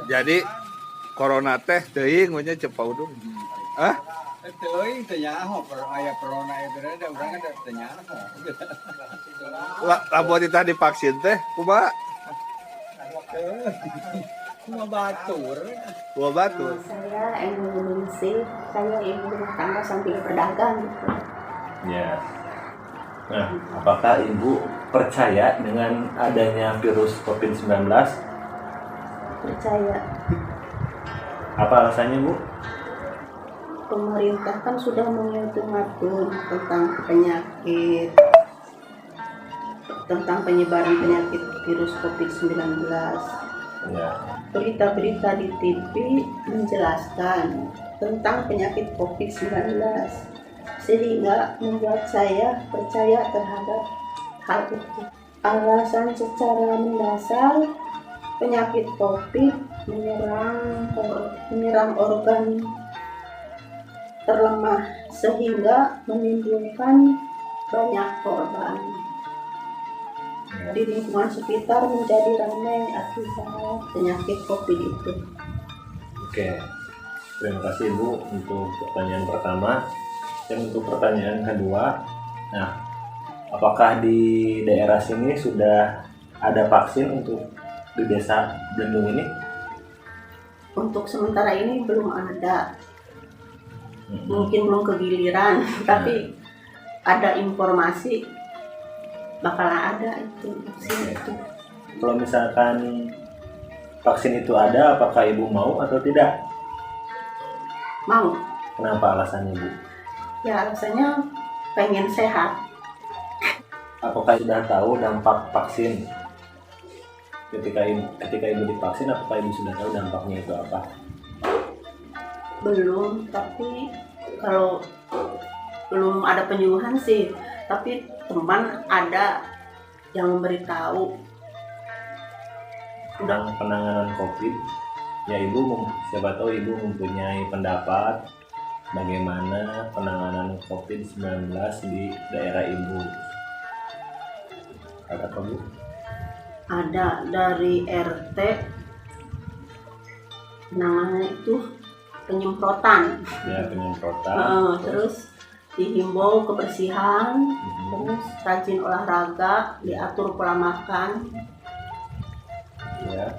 Jadi corona teh teuing nya cepau dong. Hah? Teuing teh nyaho aya corona itu ada urang ada teh nyaho. Lamun kita divaksin teh kumaha? Cuma batur. Kumaha batur. Saya Ibu Ningsih, saya ibu rumah tangga sambil berdagang. Ya. Nah, apakah Ibu percaya dengan adanya virus COVID-19? Percaya Apa alasannya, Bu? pemerintah kan sudah mengatur tentang penyakit, tentang penyebaran penyakit virus COVID-19. Ya. Berita-berita di TV menjelaskan tentang penyakit COVID-19, sehingga membuat saya percaya terhadap hal itu. Alasan secara mendasar, penyakit COVID menyerang organ terlemah sehingga menimbulkan banyak korban. Di lingkungan sekitar menjadi ramai akibat penyakit COVID itu. Oke. Terima kasih, Bu, untuk pertanyaan pertama. Dan untuk pertanyaan kedua, nah, apakah di daerah sini sudah ada vaksin untuk di desa Blendung ini? Untuk sementara ini belum ada, mungkin belum kegiliran, tapi ada informasi bakalan ada itu vaksin itu. Kalau misalkan vaksin itu ada, apakah Ibu mau atau tidak? Mau? Kenapa alasannya, Bu? Ya alasannya pengen sehat. Apakah sudah tahu dampak vaksin? Ketika Ibu divaksin, apakah Ibu sudah tahu dampaknya itu apa? Belum, tapi kalau belum ada penyuluhan sih, tapi teman ada yang memberitahu. Tentang penanganan COVID, ya Ibu, siapa tahu Ibu mempunyai pendapat bagaimana penanganan COVID-19 di daerah Ibu. Ada apa, Bu? Ada dari RT, namanya itu penyemprotan. Ya, penyemprotan. Terus dihimbau kebersihan, terus rajin olahraga, diatur pola makan. Ya.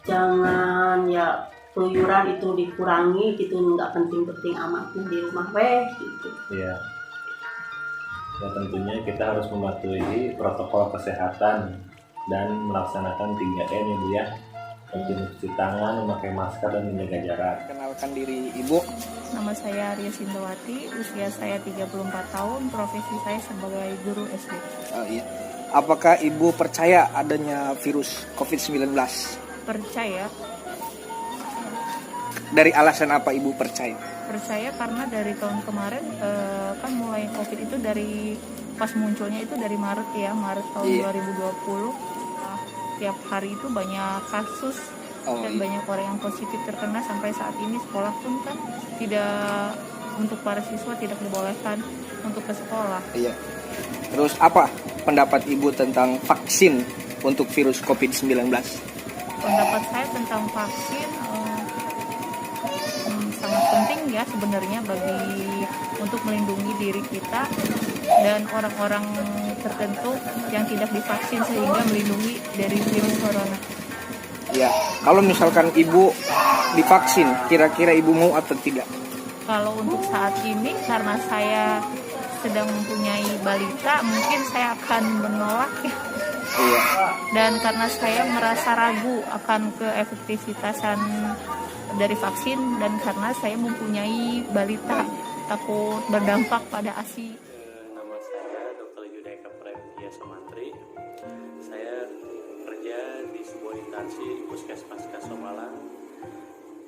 Jangan ya keluyuran itu dikurangi gitu, nggak penting-penting amat di rumah gitu. Iya. Ya, tentunya kita harus mematuhi protokol kesehatan dan melaksanakan 3M ya, Bu ya. Rajin cuci tangan, memakai masker, dan menjaga jarak. Kenalkan diri Ibu. Nama saya Arya Sindawati, usia saya 34 tahun, profesi saya sebagai guru SD. Oh, iya. Apakah Ibu percaya adanya virus COVID-19? Percaya Dari alasan apa Ibu percaya? karena dari tahun kemarin kan mulai COVID itu dari pas munculnya itu dari Maret tahun 2020. Tiap hari itu banyak kasus dan banyak orang yang positif terkena, sampai saat ini sekolah pun kan tidak, untuk para siswa tidak dibolehkan untuk ke sekolah. Iya. Terus apa pendapat Ibu tentang vaksin untuk virus COVID-19? Pendapat saya tentang vaksin sangat penting ya sebenarnya untuk melindungi diri kita dan orang-orang tertentu yang tidak divaksin, sehingga melindungi dari virus corona. Ya, kalau misalkan Ibu divaksin, kira-kira Ibu mau atau tidak? Kalau untuk saat ini, karena saya sedang mempunyai balita, mungkin saya akan menolak ya. Iya. Dan karena saya merasa ragu akan keefektivitasan dari vaksin, dan karena saya mempunyai balita, takut berdampak pada ASI. Nama saya Dr. Yudhaika Premtia Sumantri. Saya kerja di sebuah instansi Puskesmas Kasomalang.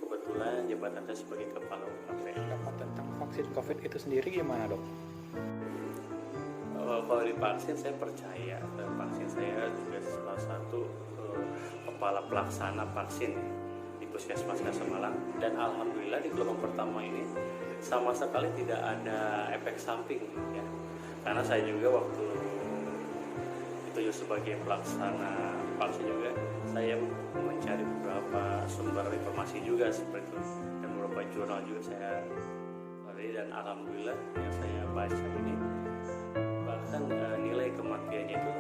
Kebetulan jabatan saya sebagai kepala UKP. Pendapat tentang vaksin COVID itu sendiri gimana, Dok? Kalau divaksin saya percaya, dan vaksin saya juga salah satu kepala pelaksana vaksin di Puskesmas Kasomalang, dan alhamdulillah di gelombang pertama ini sama sekali tidak ada efek samping ya. Karena saya juga waktu itu sebagai pelaksana vaksin juga, saya mencari beberapa informasi juga seperti itu, dan beberapa jurnal juga saya pelajari, dan alhamdulillah yang saya baca ini bahkan nilai kematiannya itu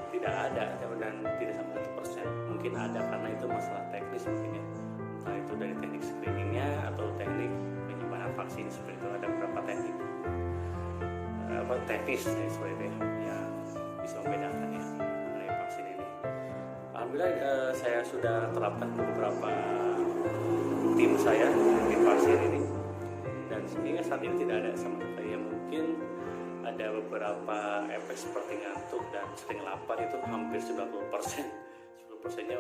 tidak ada dan tidak sampai 1%. Mungkin ada karena itu masalah teknis mungkin ya, entah itu dari teknik screeningnya atau teknik penyimpanan vaksin seperti itu. Ada beberapa teknik teknis ya, seperti itu ya, bisa membedakan ya mengenai vaksin ini. Alhamdulillah saya sudah terapkan beberapa tim saya di vaksin ini, dan sehingga saat ini tidak ada sama sekali. Ya mungkin ada beberapa efek seperti ngantuk dan sering lapar, itu hampir 90%. 10%-nya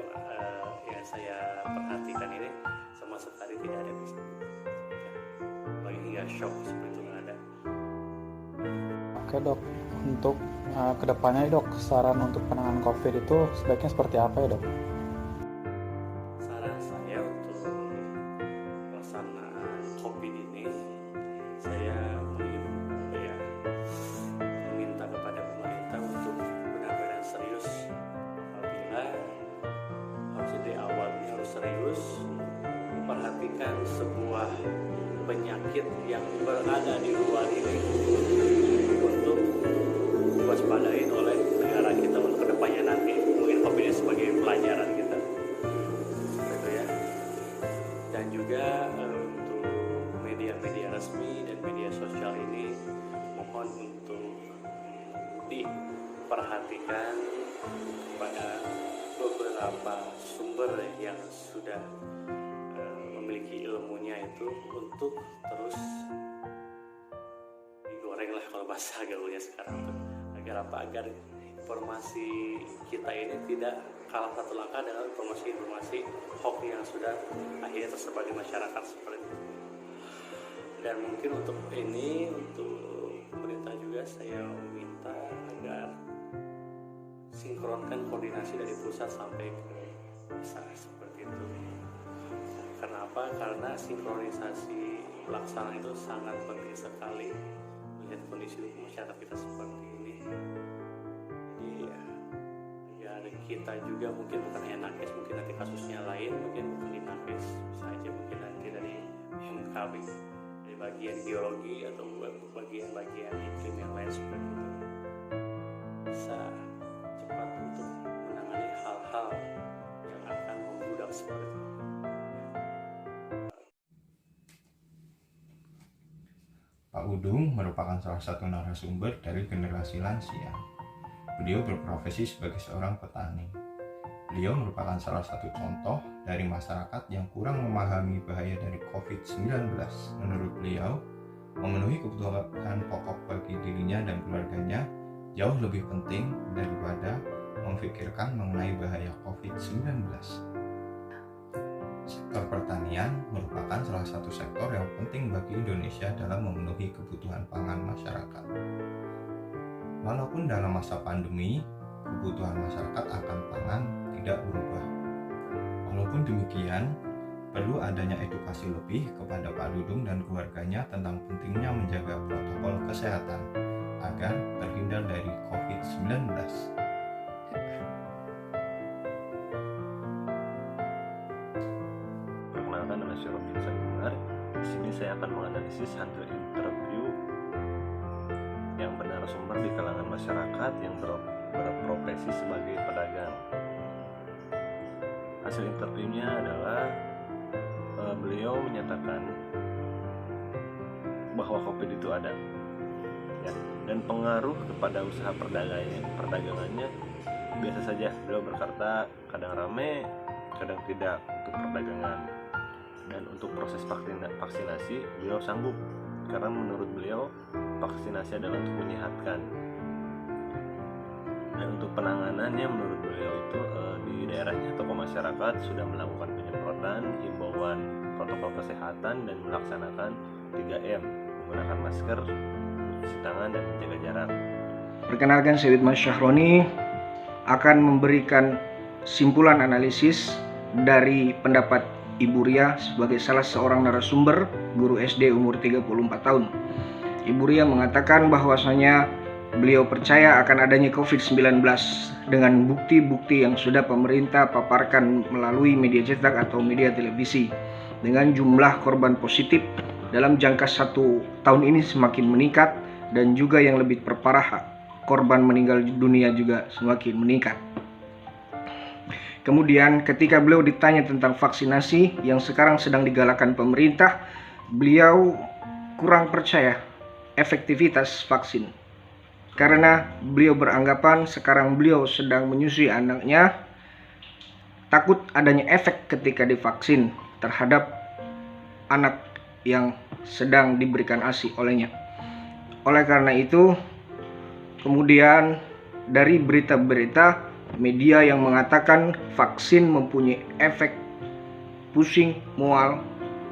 yang saya perhatikan ini sama sekali tidak ada, bisa bagi hingga shock seperti itu nggak ada. Oke dok, untuk kedepannya dok, saran untuk penanganan COVID itu sebaiknya seperti apa ya dok? Saran saya untuk pelaksanaan COVID ini, saya meminta kepada pemerintah untuk benar-benar serius. Apabila harusnya dari awal ini harus serius memperhatikan sebuah penyakit yang berada di luar ini untuk diwaspadain oleh negara kita untuk kedepannya nanti. Mungkin COVID ini sebagai pelajaran kita, gitu ya. Dan juga untuk media-media resmi dan media sosial ini mohon untuk diperhatikan pada beberapa sumber yang sudah memiliki ilmunya itu untuk terus digoreng lah kalau bahasa gaulnya sekarang tuh. Agar informasi kita ini tidak kalah satu langkah dengan informasi hoax yang sudah akhirnya tersebar di masyarakat seperti itu. Dan mungkin untuk ini, untuk pemerintah juga saya meminta agar sinkronkan koordinasi dari pusat sampai ke desa seperti itu. Karena apa? Karena sinkronisasi pelaksanaan itu sangat penting sekali melihat kondisi masyarakat kita seperti ini. Jadi ya, agar kita juga mungkin bukan hanya nakes, mungkin nanti kasusnya lain, mungkin bukan di nakes, bisa aja mungkin nanti dari MKB, dari bagian biologi atau bagian iklim yang lain seperti itu, bisa cepat untuk menangani hal-hal yang akan membludak seperti itu. Pak Udung merupakan salah satu narasumber dari generasi lansia. Beliau berprofesi sebagai seorang petani. Beliau merupakan salah satu contoh dari masyarakat yang kurang memahami bahaya dari COVID-19. Menurut beliau, memenuhi kebutuhan pokok bagi dirinya dan keluarganya jauh lebih penting daripada memikirkan mengenai bahaya COVID-19. Sektor pertanian merupakan salah satu sektor yang penting bagi Indonesia dalam memenuhi kebutuhan pangan masyarakat. Walaupun dalam masa pandemi, kebutuhan masyarakat akan pangan tidak berubah. Walaupun demikian, perlu adanya edukasi lebih kepada Pak Dudung dan keluarganya tentang pentingnya menjaga protokol kesehatan agar terhindar dari COVID-19. Nama saya Robin Sagunar. Di sini saya akan menganalisis hasil interview yang bersumber di kalangan masyarakat yang berprofesi sebagai pedagang. Hasil interviewnya adalah beliau menyatakan bahwa COVID itu ada, ya, dan pengaruh kepada usaha perdagangannya biasa saja. Beliau berkata kadang ramai, kadang tidak untuk perdagangan. Dan untuk proses vaksinasi beliau sanggup, karena menurut beliau vaksinasi adalah untuk menyehatkan. Dan untuk penanganannya menurut beliau itu di daerahnya tokoh masyarakat sudah melakukan penyemprotan, himbauan protokol kesehatan, dan melaksanakan 3M, menggunakan masker, mencuci tangan, dan menjaga jarak. Perkenalkan, saya Widman Syahroni akan memberikan simpulan analisis dari pendapat Ibu Ria sebagai salah seorang narasumber guru SD umur 34 tahun. Ibu Ria mengatakan bahwasanya beliau percaya akan adanya COVID-19 dengan bukti-bukti yang sudah pemerintah paparkan melalui media cetak atau media televisi. Dengan jumlah korban positif dalam jangka 1 tahun ini semakin meningkat, dan juga yang lebih terparah, korban meninggal dunia juga semakin meningkat. Kemudian ketika beliau ditanya tentang vaksinasi yang sekarang sedang digalakkan pemerintah, beliau kurang percaya efektivitas vaksin. Karena beliau beranggapan sekarang beliau sedang menyusui anaknya, takut adanya efek ketika divaksin terhadap anak yang sedang diberikan ASI olehnya. Oleh karena itu, kemudian dari berita-berita media yang mengatakan vaksin mempunyai efek pusing, mual,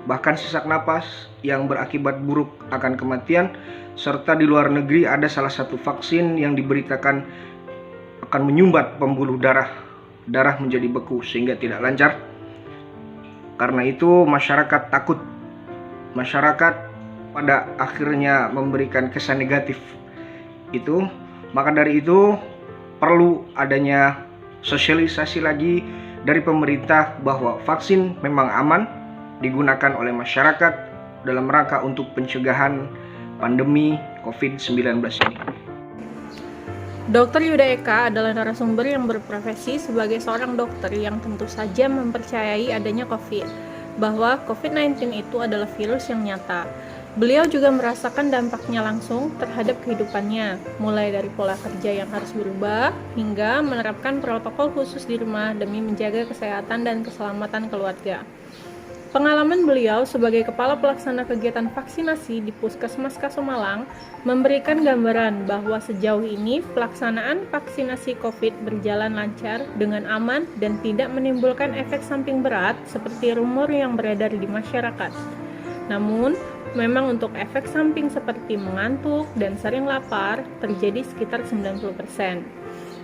bahkan sesak napas yang berakibat buruk akan kematian, serta di luar negeri ada salah satu vaksin yang diberitakan akan menyumbat pembuluh darah menjadi beku sehingga tidak lancar. Karena itu masyarakat takut, masyarakat pada akhirnya memberikan kesan negatif itu. Maka dari itu perlu adanya sosialisasi lagi dari pemerintah bahwa vaksin memang aman digunakan oleh masyarakat dalam rangka untuk pencegahan pandemi COVID-19 ini. Dr. Yuda Eka adalah narasumber yang berprofesi sebagai seorang dokter yang tentu saja mempercayai adanya COVID, bahwa COVID-19 itu adalah virus yang nyata. Beliau juga merasakan dampaknya langsung terhadap kehidupannya, mulai dari pola kerja yang harus berubah, hingga menerapkan protokol khusus di rumah demi menjaga kesehatan dan keselamatan keluarga. Pengalaman beliau sebagai kepala pelaksana kegiatan vaksinasi di Puskesmas Kasomalang memberikan gambaran bahwa sejauh ini pelaksanaan vaksinasi COVID berjalan lancar dengan aman dan tidak menimbulkan efek samping berat seperti rumor yang beredar di masyarakat. Namun, memang untuk efek samping seperti mengantuk dan sering lapar terjadi sekitar 90%.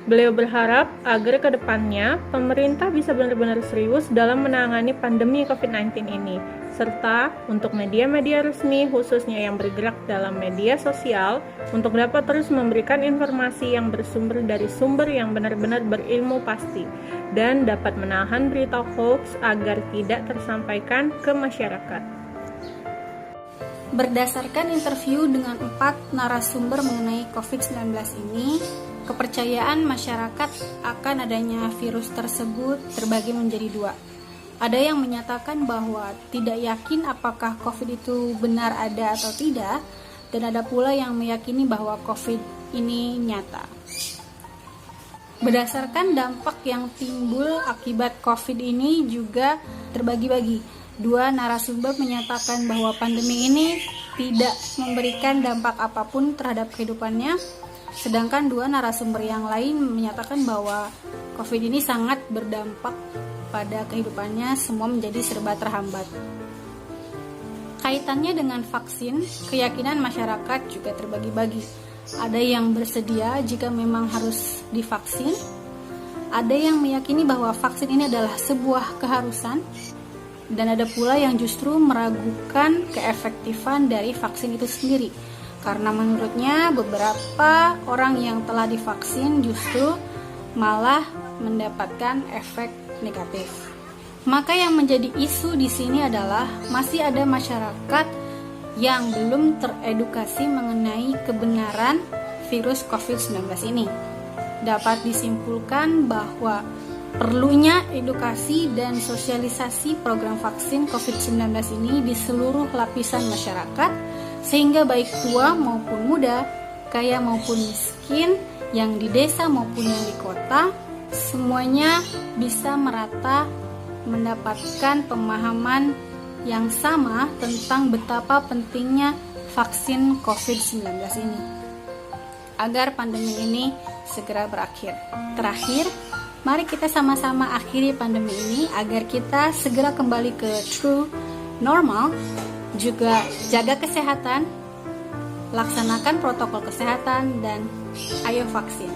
Beliau berharap agar ke depannya pemerintah bisa benar-benar serius dalam menangani pandemi COVID-19 ini, serta untuk media-media resmi khususnya yang bergerak dalam media sosial untuk dapat terus memberikan informasi yang bersumber dari sumber yang benar-benar berilmu pasti dan dapat menahan berita hoax agar tidak tersampaikan ke masyarakat. Berdasarkan interview dengan 4 narasumber mengenai COVID-19 ini, kepercayaan masyarakat akan adanya virus tersebut terbagi menjadi 2. Ada yang menyatakan bahwa tidak yakin apakah COVID itu benar ada atau tidak, dan ada pula yang meyakini bahwa COVID ini nyata. Berdasarkan dampak yang timbul akibat COVID ini juga terbagi-bagi. 2 narasumber menyatakan bahwa pandemi ini tidak memberikan dampak apapun terhadap kehidupannya, sedangkan 2 narasumber yang lain menyatakan bahwa COVID ini sangat berdampak pada kehidupannya, semua menjadi serba terhambat. Kaitannya dengan vaksin, keyakinan masyarakat juga terbagi-bagi. Ada yang bersedia jika memang harus divaksin, ada yang meyakini bahwa vaksin ini adalah sebuah keharusan, dan ada pula yang justru meragukan keefektifan dari vaksin itu sendiri. Karena menurutnya beberapa orang yang telah divaksin justru malah mendapatkan efek negatif. Maka yang menjadi isu di sini adalah masih ada masyarakat yang belum teredukasi mengenai kebenaran virus COVID-19 ini. Dapat disimpulkan bahwa perlunya edukasi dan sosialisasi program vaksin COVID-19 ini di seluruh lapisan masyarakat, sehingga baik tua maupun muda, kaya maupun miskin, yang di desa maupun yang di kota, semuanya bisa merata mendapatkan pemahaman yang sama tentang betapa pentingnya vaksin COVID-19 ini, agar pandemi ini segera berakhir. Terakhir, mari kita sama-sama akhiri pandemi ini agar kita segera kembali ke true normal. Juga jaga kesehatan, laksanakan protokol kesehatan, dan ayo vaksin.